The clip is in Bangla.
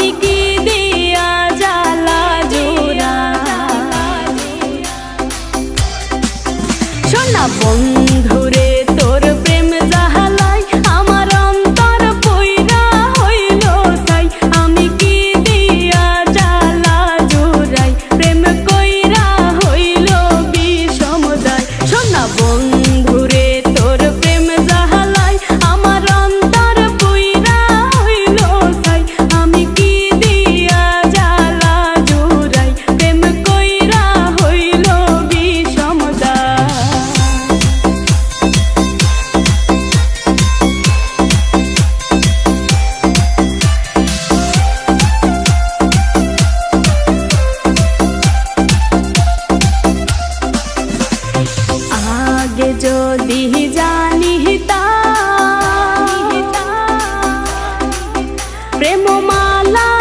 আমি কি দিয়া জ্বালা জোড়া সোনা বন্ধুরে তোর প্রেম জাহালাই আমার অন্তর পইরা হইল তাই আমি কি দিয়া জ্বালা জোড়াই প্রেম কইরা হইল বিষমদায় সোনা বন্ধুরে তোর প্রেম জাহালাই আমার অন্তর পইরা হইল তাই আমি কি দিয়া জ্বালা জোড়াই প্রেম কইরা হইল বিষমদায় আগে যদি জানিতা প্রেম মালা